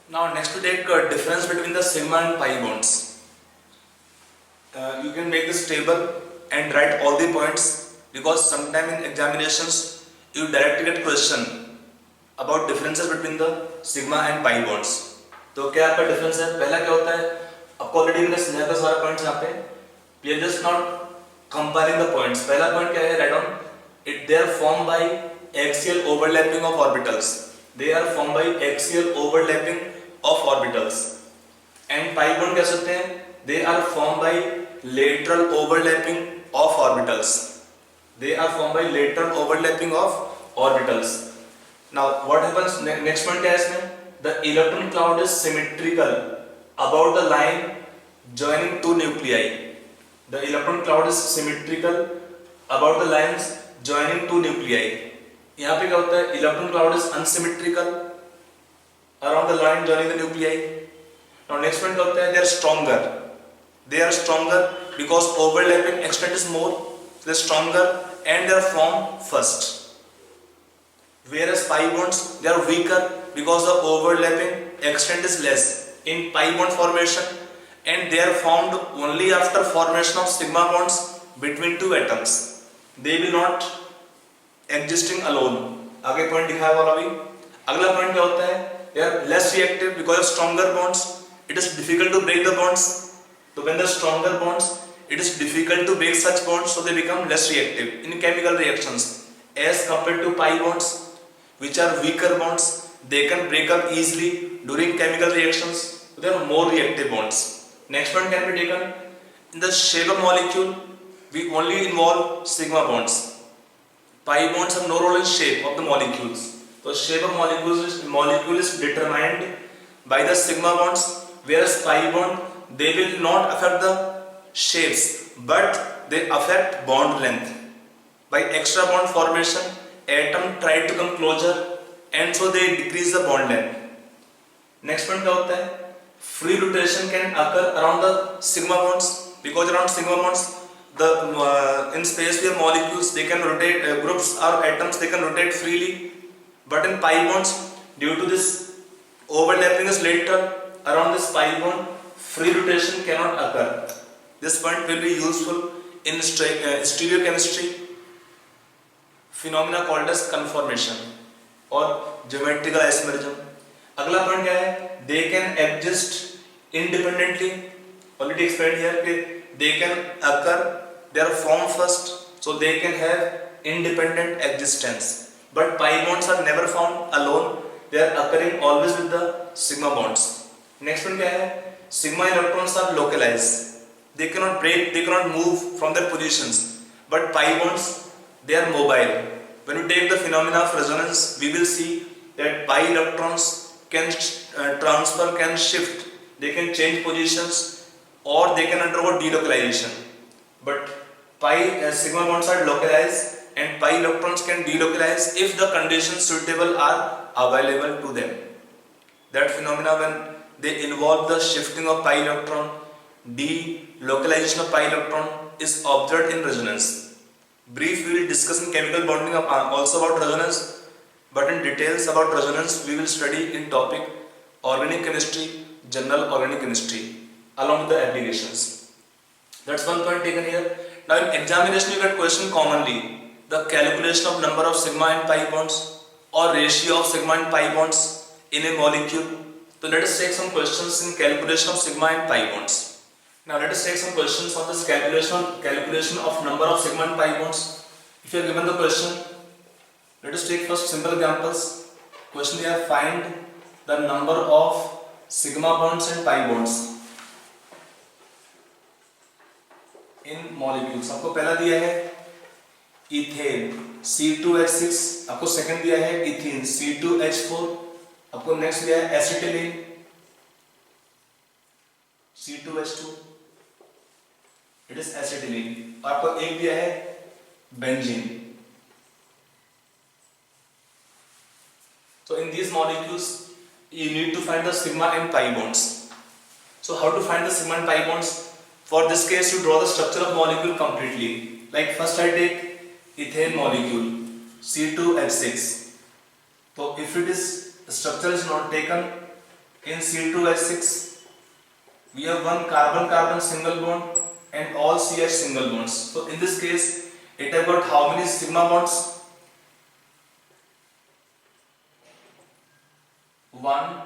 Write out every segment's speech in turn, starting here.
Now next to take difference between the sigma and pi bonds. You can make this table and write all the points, because sometime in examinations you directly get question about differences between the sigma and pi bonds. तो क्या आपका difference है? पहला क्या होता है, आपको already मैंने समझाया था सारा पॉइंट्स यहाँ पे. We are just not comparing the points. पहला पॉइंट क्या है, right on it, they are formed by axial overlapping of orbitals. They are formed by axial overlapping of orbitals. And pi bond कैसे होते हैं? They are formed by lateral overlapping of orbitals. They are formed by lateral overlapping of orbitals. Now what happens? Next point क्या है इसमें? The electron cloud is symmetrical about the line joining two nuclei. The electron cloud is symmetrical about the lines joining two nuclei. यहाँ पे क्या होता है? Electron cloud is unsymmetrical around the line joining the nuclei. Now next point क्या होता है? They are stronger. They are stronger because overlapping extent is more. They are stronger and they are formed first. Whereas pi bonds, they are weaker because the overlapping extent is less in pi bond formation, and they are formed only after formation of sigma bonds between two atoms. They will not existing alone. आगे point दिखाया वाला भी. अगला point क्या होता है? They are less reactive because of stronger bonds. It is difficult to break the bonds. So when the stronger bonds, it is difficult to break such bonds, so they become less reactive in chemical reactions as compared to pi bonds, which are weaker bonds. They can break up easily during chemical reactions. So they are more reactive bonds. Next one can be taken in the shape of molecule. We only involve sigma bonds. Pi bonds have no role in shape of the molecules. So shape of molecule is determined by the sigma bonds, whereas pi bond, they will not affect the shapes, but they affect bond length. By extra bond formation, atom try to come closer, and so they decrease the bond length. Next point क्या होता है? Free rotation can occur around the sigma bonds, because around sigma bonds, the in space we have molecules, they can rotate, groups or atoms, they can rotate freely. But in pi bonds, due to this overlapping is lateral around this pi bond, free rotation cannot occur. This point will be useful in stereochemistry phenomena called as conformation or geometrical isomerism. अगला point क्या है? They can exist independently. Already explained here that they can occur, they are formed first, so they can have independent existence. But pi bonds are never found alone. They are occurring always with the sigma bonds. Next one क्या है? Sigma electrons are localized. They cannot break, they cannot move from their positions. But pi bonds, they are mobile. When we take the phenomena of resonance, we will see that pi electrons can transfer, can shift, they can change positions, or they can undergo delocalization. But sigma bonds are localized, and pi electrons can delocalize if the conditions suitable are available to them. That phenomena, when they involve the shifting of pi electron, delocalization of pi electron, is observed in resonance. Brief, we will discuss in chemical bonding also about resonance, but in details about resonance we will study in topic organic chemistry, general organic chemistry, along with the applications. That's one point taken here. Now in examination you get question commonly, the calculation of number of sigma and pi bonds or ratio of sigma and pi bonds in a molecule. So let us take some questions in calculation of sigma and pi bonds. Now let us take some questions on this calculation of number of sigma and pi bonds. If you are given the question, let us take first simple examples. Question here, find the number of sigma bonds and pi bonds in molecules. आपको पहला दिया है ethane C2H6, आपको second दिया है ethene C2H4, आपको next दिया है acetylene C2H2, it is acetylene, और आपको एक दिया है benzene. So in these molecules you need to find the sigma and pi bonds. So how to find the sigma and pi bonds? For this case you draw the structure of molecule completely. Like first I take ethane molecule C2H6. So if it is structure is not taken, In C2H6, we have one carbon-carbon single bond and all CH single bonds. So in this case, it have got how many sigma bonds? 1,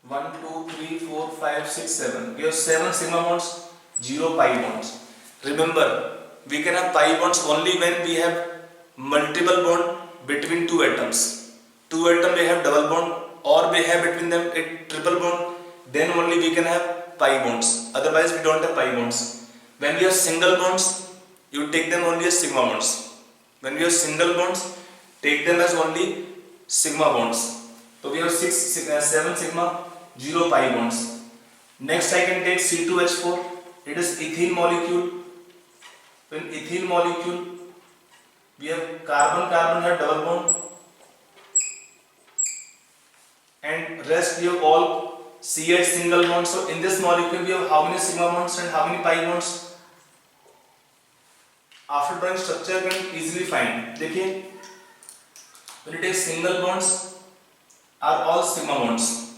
2, 3, 4, 5, 6, 7. We have 7 sigma bonds, 0 pi bonds. Remember, we can have pi bonds only when we have multiple bond between two atoms. Two atoms may have double bond or may have between them a triple bond. Then only we can have pi bonds. Otherwise, we don't have pi bonds. When we have single bonds, you take them only as sigma bonds. When we have single bonds, take them as only sigma bonds. So we have 7 sigma, 0 pi bonds. Next I can take C2H4. It is ethene molecule. So in ethene molecule, we have carbon-carbon have double bond, and rest we have all CH single bonds. So in this molecule, we have how many sigma bonds and how many pi bonds? After drawing structure, you can easily find. देखिए, when you take single bonds, are all sigma bonds.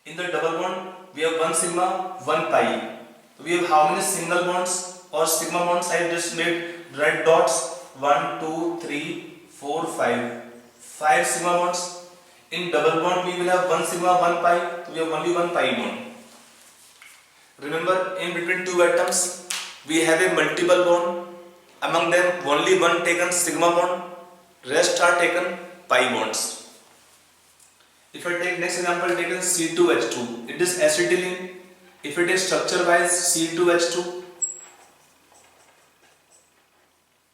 In the double bond, we have one sigma, one pi. So we have how many single bonds or sigma bonds? I have just made red dots. 1, 2, 3, 4, 5. 5 sigma bonds. In double bond, we will have one sigma, one pi. So we have only one pi bond. Remember, in between two atoms, we have a multiple bond. Among them, only one taken sigma bond. Rest are taken pi bonds. If I take next example, taken C2H2, it is acetylene. If it is structure wise C2H2,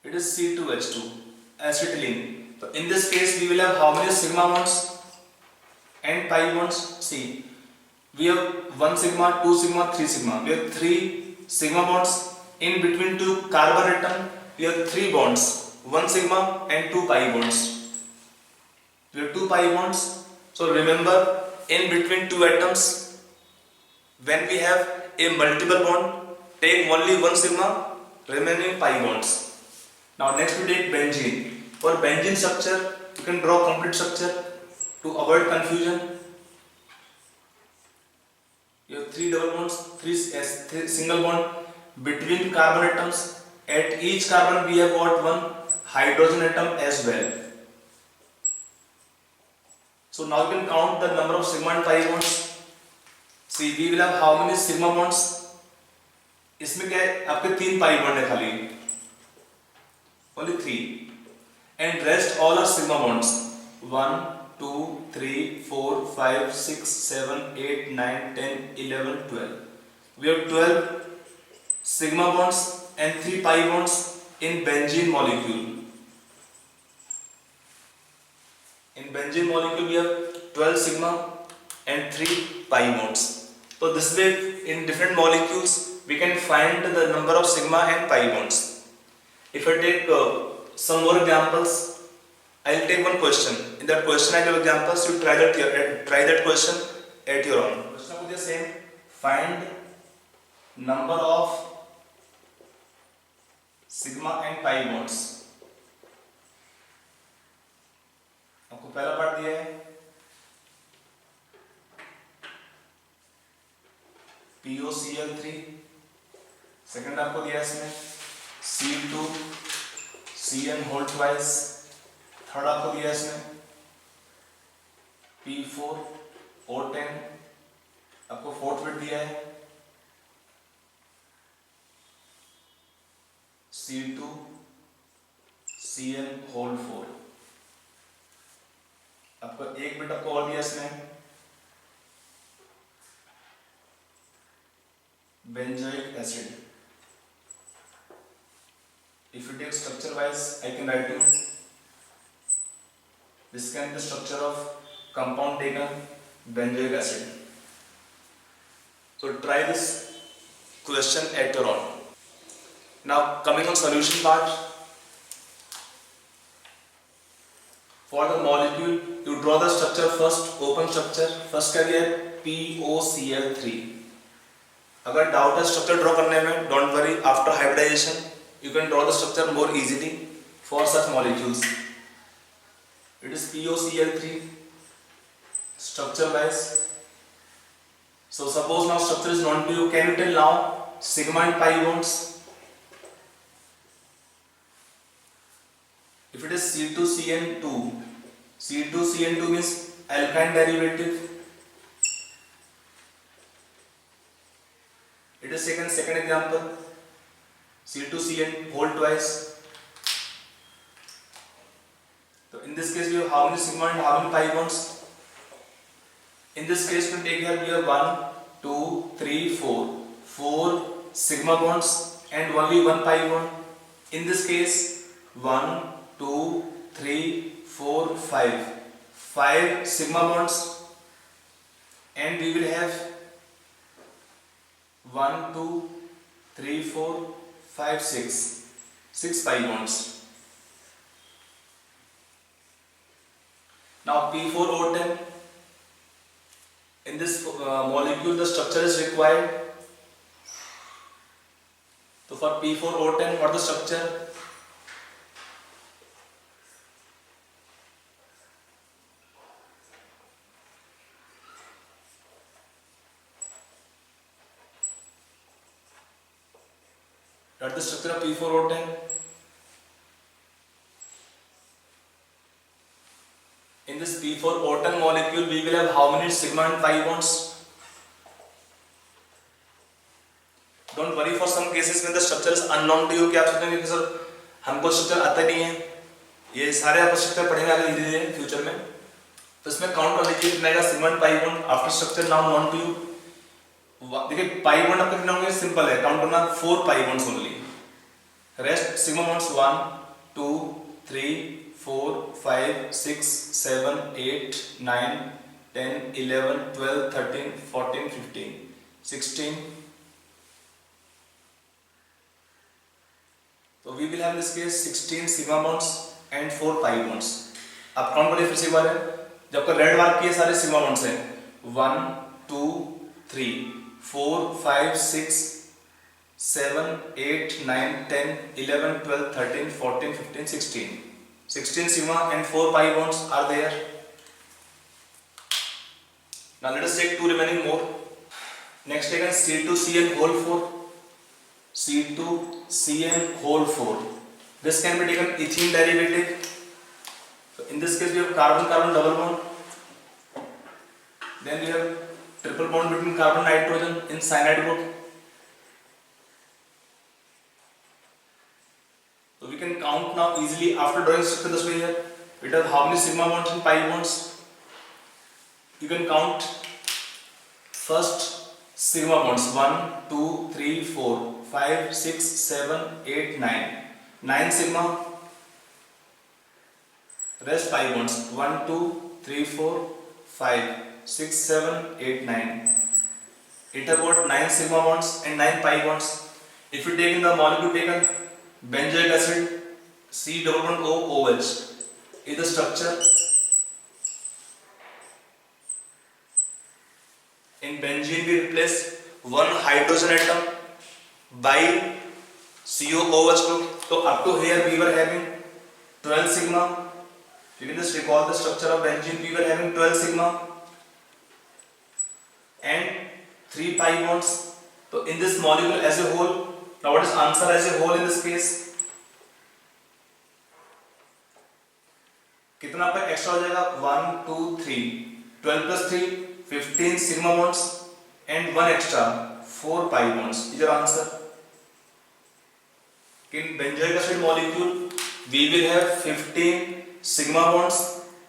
it is C2H2, acetylene. So in this case, we will have how many sigma bonds and pi bonds? See, we have 1 sigma, 2 sigma, 3 sigma. We have 3 sigma bonds. In between two carbon atom, we have 3 bonds, 1 sigma and 2 pi bonds. We have 2 pi bonds. So remember, in between two atoms, when we have a multiple bond, take only 1 sigma, remaining pi bonds. Now next we take benzene. For benzene structure, you can draw complete structure to avoid confusion. You have 3 double bonds, 3 single bond between carbon atoms. At each carbon we have got one hydrogen atom as well. So now you can count the number of sigma and pi bonds. See, we will have how many sigma bonds? इसमें क्या है? आपके 3 pi bond है खाली. Only 3. And rest all are sigma bonds. 1, 2, 3, 4, 5, 6, 7, 8, 9, 10, 11, 12. We have 12 sigma bonds and 3 pi bonds in benzene molecule. In benzene molecule, we have 12 sigma and 3 pi bonds. So this way, in different molecules, we can find the number of sigma and pi bonds. If I take some more examples, I will take one question. In that question, I give examples. You try that question at your own. Question would be the same. Find number of sigma and pi bonds. आपको पहला part दिया है POCl3, second आपको दिया है इसमें C2CN whole twice, third आपको दिया है इसमें P4O10, आपको फोर्थ बिट दिया है C2CN होल 4, आपको एक बिट आपको और दिया इसमें benzoic acid. If you take structure wise, I can write you this can be the structure of compound taken benzoic acid. So try this question at your own. Now coming on solution part. For the molecule, you draw the structure first, open structure. First क्या दिया है POCl3. अगर doubt है structure draw करने में, don't worry, after hybridization you can draw the structure more easily for such molecules. It is POCl3. structure wise. So suppose now structure is known to you. Can you tell now sigma and pi bonds? If it is C2CN2, C2CN2 means alkyne derivative. It is second example, C2CN whole twice. So in this case we have how many sigma and how many pi bonds? In this case we take here we have 1, 2, 3, 4. 4 sigma bonds and only one pi bond. In this case 1, 2, 3, 4, 5. 5 sigma bonds and we will have 1, 2, 3, 4, 5, 6. 6 pi bonds. Now P4O10. In this molecule the structure is required. So for P4O10 what is the structure? What is the structure of P4O10? In this P4O10 molecule we will have how many sigma and pi bonds? Don't worry, for some cases when the structure is unknown to you कि आप सोचेंगे कि sir हमको structure आता नहीं है, ये सारे आप स्ट्रक्चर पढ़ेंगे आगे धीरे धीरे फ्यूचर में, तो इसमें काउंट कर लीजिए कितना आएगा sigma and pi bond after structure now known to you. देखिए पाई बॉन्ड आपका कितना होंगे, सिंपल है, काउंट करना 4 pi bonds only, rest sigma bonds 1 2 3 4 5 6 7 8 9 10 11 12 13 14 15 16. So we will have in this case 16 sigma bonds and 4 pi bonds. आप count करिए फिर से एक बार, जब आपका रेड मार्क किए सारे सिग्मा बॉन्ड्स हैं 1 2 3 4 5 6 7 8 9 10 11 12 13 14 15 16 sigma and 4 pi bonds are there. Now let us take two remaining more. Next again C2CN whole 4. C2CN whole 4. This can be taken ethene derivative. So in this case we have carbon-carbon double bond. Then we have triple bond between carbon nitrogen in cyanide group. So we can count now easily after drawing structure this way here. We have how many sigma bonds and pi bonds. You can count first sigma bonds 1 2 3 4 5 6 7 8 9. 9 sigma, rest pi bonds 1 2 3 4 5 6 7 8 9. It have got 9 sigma bonds and 9 pi bonds. If you take in the molecule taken benzoic acid C double bond O OH is the structure. In benzene we replace one hydrogen atom by COOH group. So up to here we were having 12 sigma. You can just recall the structure of benzene. We were having 12 sigma and 3 pi bonds. So in this molecule as a whole, now what is answer as a whole in this case? कितना पर extra हो जाएगा 1 2 3 12 plus 3 15 sigma bonds and 1 extra 4 pi bonds. Is your answer? In benzoic acid molecule we will have 15 sigma bonds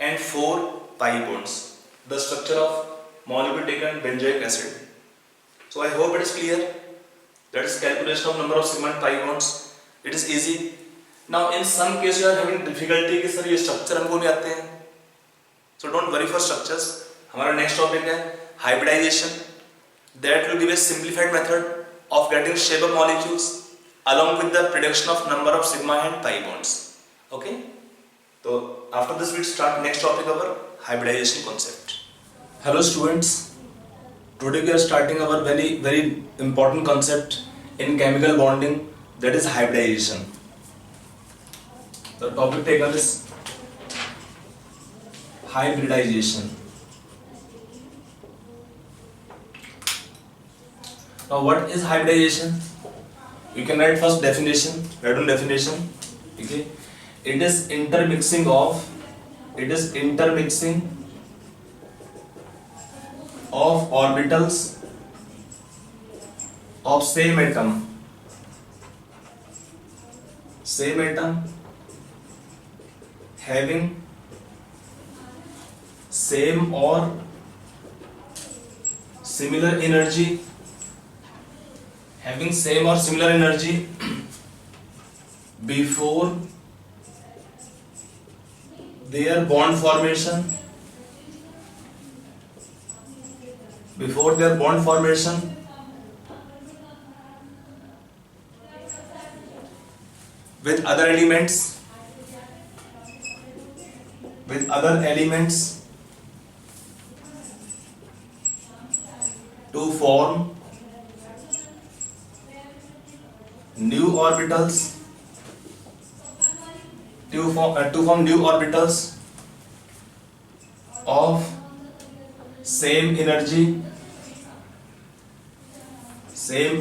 and 4 pi bonds. The structure of molecule taken benzoic acid. So I hope it is clear. That is calculation of number of sigma and pi bonds. It is easy. Now in some case you are having difficulty कि sir ये structure हमको नहीं आते हैं. So don't worry for structures. हमारा next topic है hybridization. That will give a simplified method of getting shape of molecules along with the prediction of number of sigma and pi bonds. Okay? So after this we start next topic, our hybridization concept. Hello students. Today we are starting our very important concept in chemical bonding, that is hybridization. The topic taken is hybridization. Now what is hybridization? You can write first definition. Write down definition. Okay. It is intermixing of orbitals of same atom having same or similar energy before their bond formation with other elements to form new orbitals of same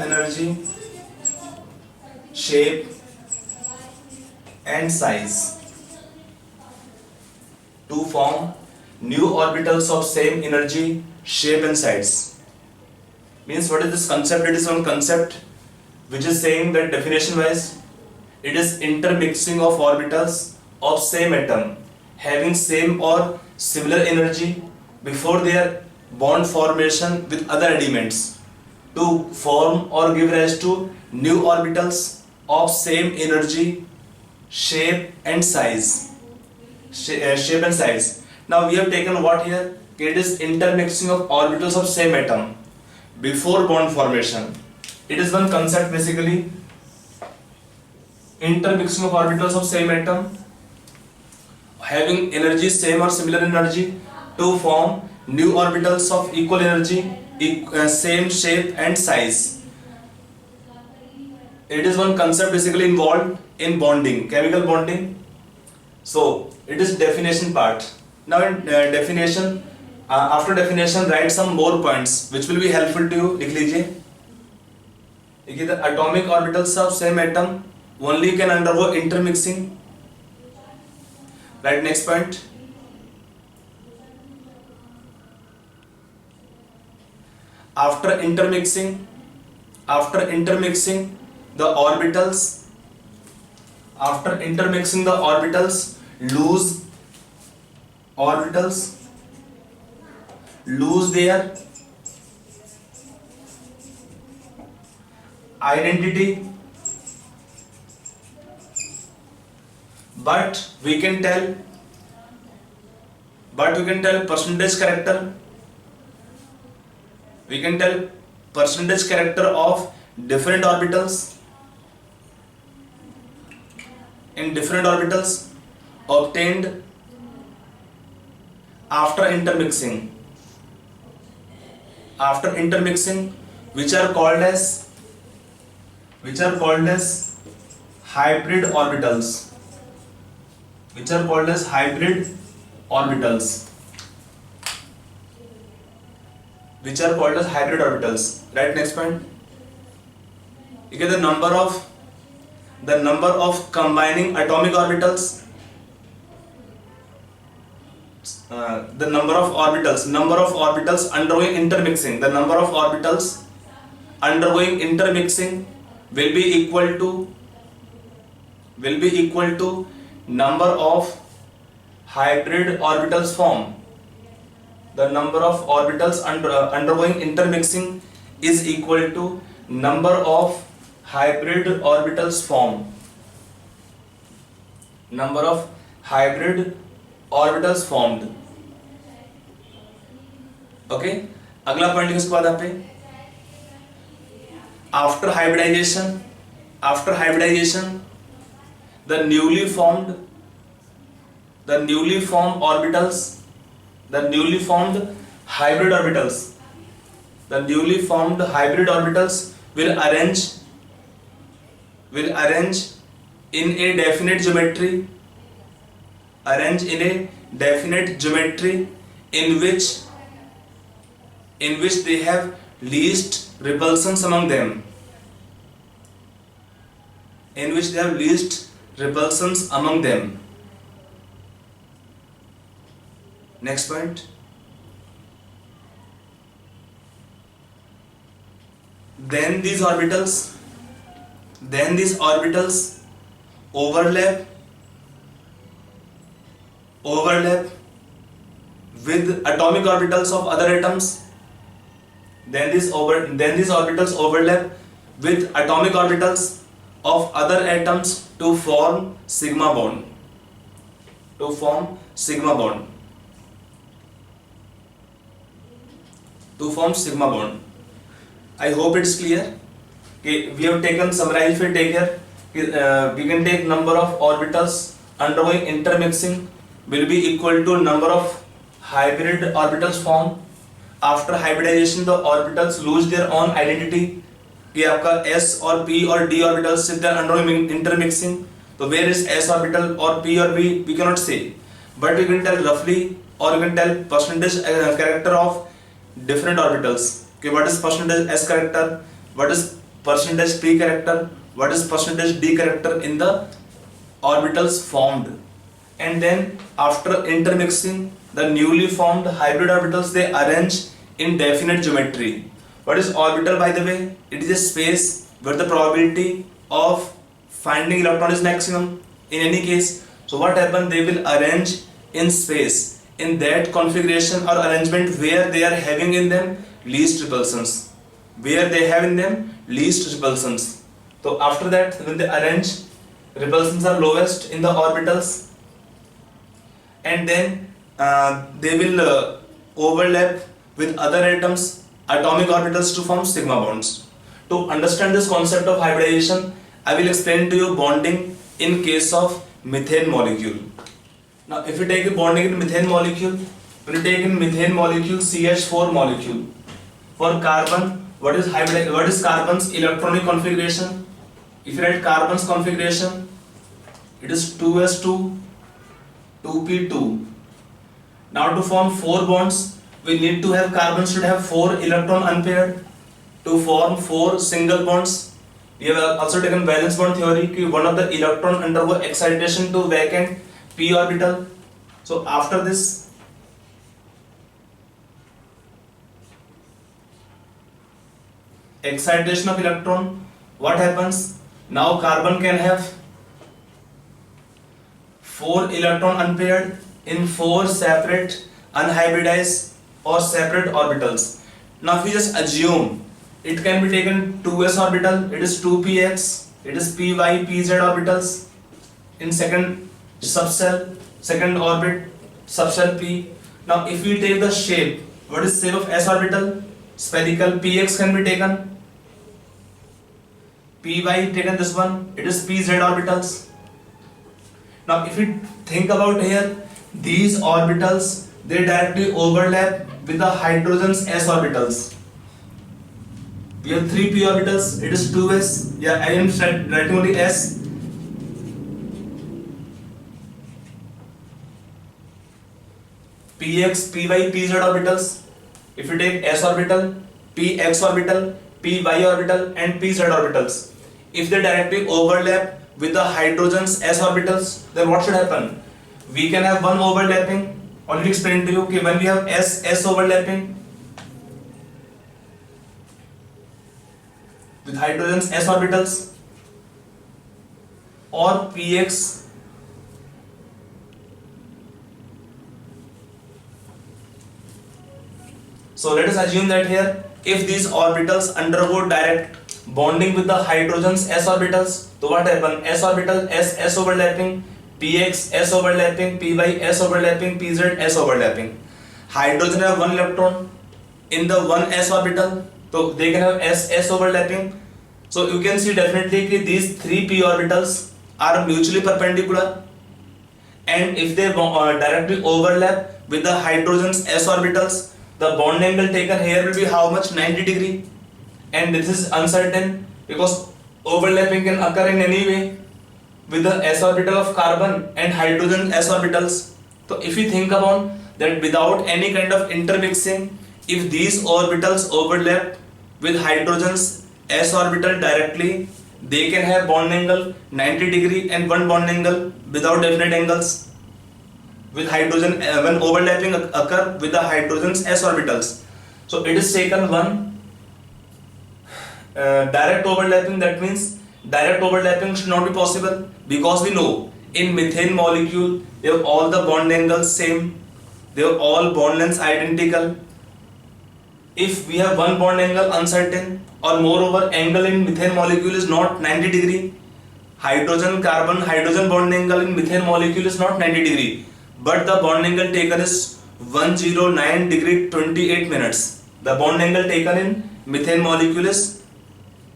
energy, shape and size. To form new orbitals of same energy, shape and size. Means what is this concept? It is one concept which is saying that definition wise, it is intermixing of orbitals of same atom having same or similar energy before their bond formation with other elements to form or give rise to new orbitals of same energy, shape and size. Now we have taken what here? It is intermixing of orbitals of same atom before bond formation. It is one concept basically. Intermixing of orbitals of same atom having energy same or similar energy to form new orbitals of equal energy, same shape and size. It is one concept basically involved in bonding, chemical bonding. So it is definition part. Now in definition, after definition write some more points which will be helpful to you. लिख लीजिए. देखिए the atomic orbitals of same atom only can undergo intermixing. Right, next point. After intermixing the orbitals, lose their identity, but we can tell percentage character. We can tell percentage character of different orbitals in different orbitals obtained after intermixing, which are called as hybrid orbitals. Right, next point. You get the number of combining atomic orbitals, the number of orbitals undergoing intermixing. The number of orbitals undergoing intermixing will be equal to number of hybrid orbitals formed. The number of orbitals undergoing intermixing is equal to number of hybrid orbitals formed. Okay, अगला point किसके बाद आप पे after hybridization the newly formed hybrid orbitals will arrange in a definite geometry in which they have least repulsions among them, in which they have least repulsions among them. Next point. Then these orbitals overlap with atomic orbitals of other atoms. Then these orbitals overlap with atomic orbitals of other atoms to form sigma bond. I hope it's clear. Okay, we have taken summarize. If we take here, we can take number of orbitals undergoing intermixing will be equal to number of hybrid orbitals formed. After hybridization, the orbitals lose their own identity. कि आपका s और p और d orbitals if they are undergoing intermixing. So where is s orbital or p or b? We cannot say, but we can tell roughly, or we can tell percentage character of different orbitals. Okay, what is percentage s character? What is percentage p character? What is percentage d character in the orbitals formed? And then after intermixing, the newly formed hybrid orbitals, they arrange in definite geometry. What is orbital, by the way? It is a space where the probability of finding electron is maximum in any case. So what happens? They will arrange in space in that configuration or arrangement where they are having in them least repulsions. So after that, when they arrange, repulsions are lowest in the orbitals, and then they will overlap with other atoms, atomic orbitals, to form sigma bonds. To understand this concept of hybridization, I will explain to you bonding in case of methane molecule. Now if you take a bonding in methane molecule, when you take in methane molecule CH4 molecule, for carbon, what is carbon's electronic configuration? If you write carbon's configuration, it is 2s2 2p2. Now to form 4 bonds, we need to have carbon should have 4 electron unpaired to form 4 single bonds. We have also taken valence bond theory कि one of the electron undergo excitation to vacant p orbital. So after this, excitation of electron, what happens? Now carbon can have 4 electron unpaired in 4 separate unhybridized or separate orbitals. Now if we just assume it can be taken 2s orbital, it is 2px, it is py, pz orbitals in second subcell, second orbit, subcell p. Now if we take the shape, what is shape of s orbital? Spherical. Px can be taken, py taken this one, it is pz orbitals. Now if we think about here, these orbitals, they directly overlap with the hydrogen's s orbitals. We have 3 p orbitals, it is 2s, yeah, I am writing only s. Px, py, pz orbitals. If you take s orbital, px orbital, py orbital and pz orbitals, if they directly overlap with the hydrogen's s orbitals, then what should happen? We can have one overlapping. Already explained to you कि when we have s overlapping with hydrogen's s orbitals, or px so let us assume that here, if these orbitals undergo direct bonding with the hydrogen's s orbitals, so what happen? S orbital, s overlapping, px s overlapping, py s overlapping, pz s overlapping. Hydrogen have 1 electron in the 1 s orbital, so they can have s overlapping. So you can see definitely that these 3 p orbitals are mutually perpendicular, and if they directly overlap with the hydrogen's s orbitals, the bond angle taken here will be how much? 90 degree, and this is uncertain because overlapping can occur in any way with the s orbital of carbon and hydrogen s orbitals. So if you think about that, without any kind of intermixing, if these orbitals overlap with hydrogens s orbital directly, they can have bond angle 90 degree and one bond angle without definite angles. With hydrogen, when overlapping occur with the hydrogens s orbitals, so it is taken one direct overlapping. That means direct overlapping should not be possible, because we know in methane molecule they have all the bond angles same, they have all bond lengths identical. If we have one bond angle uncertain, or moreover angle in methane molecule is not 90 degree, hydrogen hydrogen bond angle in methane molecule is not 90 degree, but the bond angle taken is 109 degree 28 minutes. The bond angle taken in methane molecule is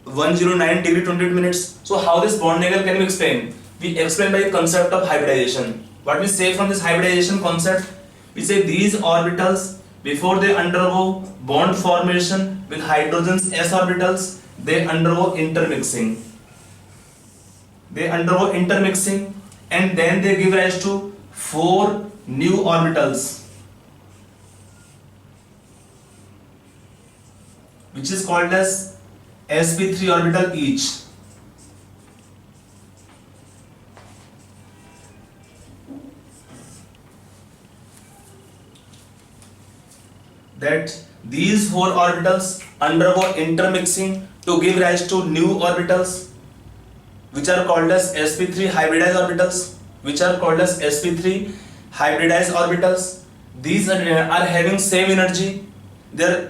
109 degree 28 minutes. So how this bond angle can be explained? We explain by the concept of hybridization. What we say from this hybridization concept? We say these orbitals, before they undergo bond formation with hydrogens s orbitals, they undergo intermixing. They undergo intermixing, and then they give rise to 4 new orbitals, which is called as sp3 orbital each. That these 4 orbitals undergo intermixing to give rise to new orbitals, which are called as sp3 hybridized orbitals, These are having same energy, they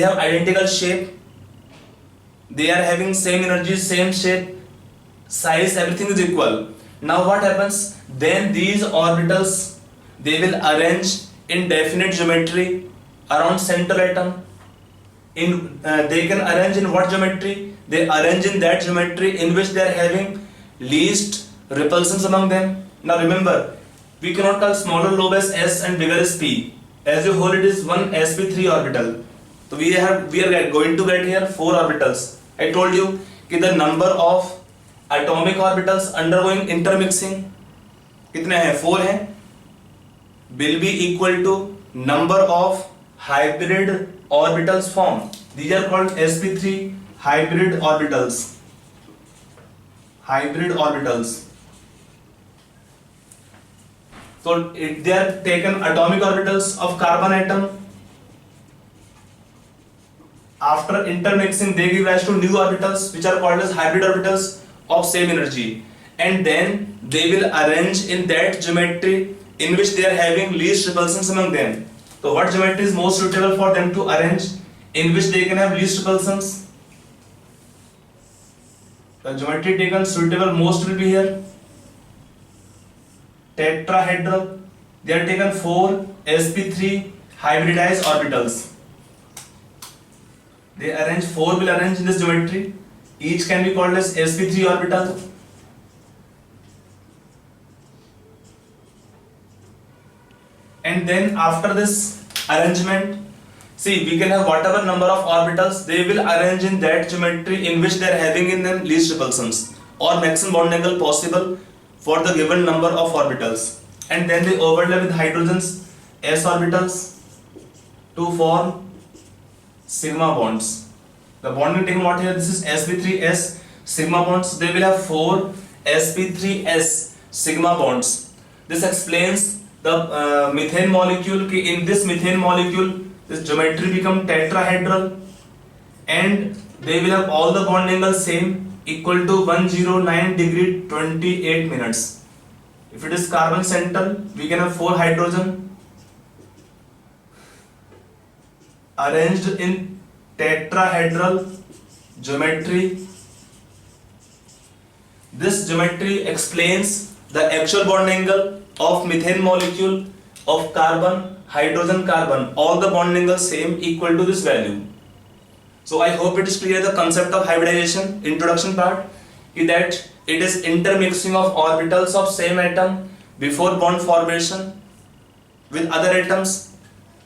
have identical shape, they are having same energy, same shape, size, everything is equal. Now what happens? Then these orbitals, they will arrange in definite geometry around central atom. They can arrange in what geometry? They arrange in that geometry in which they are having least repulsions among them. Now remember, we cannot call smaller lobe as s and bigger as p. As a whole, it is one sp3 orbital. So we are going to get here 4 orbitals. I told you that the number of atomic orbitals undergoing intermixing कितने हैं? 4 हैं. Will be equal to number of hybrid orbitals formed. These are called sp3 hybrid orbitals. So they are taken atomic orbitals of carbon atom. After intermixing, they give rise to new orbitals, which are called as hybrid orbitals of same energy, and then they will arrange in that geometry in which they are having least repulsions among them. So what geometry is most suitable for them to arrange in which they can have least repulsions? The geometry taken suitable most will be here tetrahedral. They are taken 4 sp3 hybridized orbitals. They arrange 4 will arrange in this geometry. Each can be called as sp3 orbital. And then after this arrangement, see, we can have whatever number of orbitals, they will arrange in that geometry in which they are having in them least repulsions or maximum bond angle possible for the given number of orbitals. And then they overlap with hydrogens s orbitals to form sigma bonds. The bonding taken what here? This is sp3s sigma bonds. They will have 4 sp3s sigma bonds. This explains the methane molecule. In this methane molecule, this geometry become tetrahedral, and they will have all the bond angles same, equal to 109 degree 28 minutes. If it is carbon central, we can have 4 hydrogen arranged in tetrahedral geometry. This geometry explains the actual bond angle of methane molecule of carbon, hydrogen, carbon, all the bond angles same, equal to this value. So I hope it is clear the concept of hybridization. Introduction part is that it is intermixing of orbitals of same atom before bond formation with other atoms,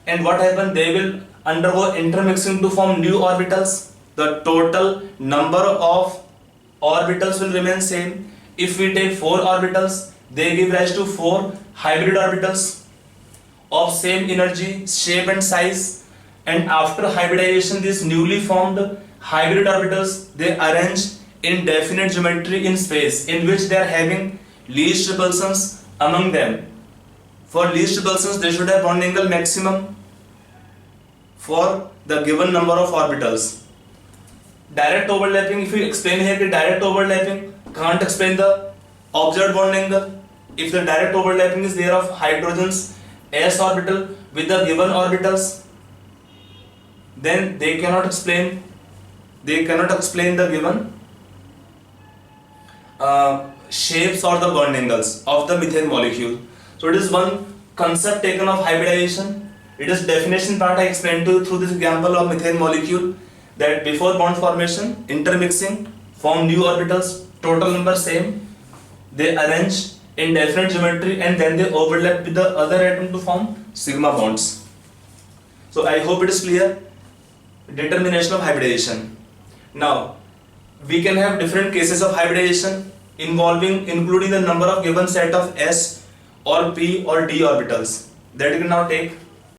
and what happens, they will undergo intermixing to form new orbitals. The total number of orbitals will remain same. If we take 4 orbitals, they give rise to 4 hybrid orbitals of same energy, shape and size. and after hybridization these newly formed hybrid orbitals they arrange in definite geometry in space in which they are having least repulsions among them. For least repulsions they should have bond angle maximum for the given number of orbitals. Direct overlapping, if you explain here the direct overlapping can't explain the observed bond angle. If the direct overlapping is there of hydrogen's s orbital with the given orbitals, then they cannot explain the given shapes or the bond angles of the methane molecule. So it is one concept taken of hybridization. It is definition part I explained to you through this example of methane molecule, that before bond formation, intermixing, form new orbitals, total number same, they arrange in definite geometry and then they overlap with the other atom to form sigma bonds. So I hope it is clear. Determination of hybridization. Now we can have different cases of hybridization including the number of given set of s or p or d orbitals that you can now take.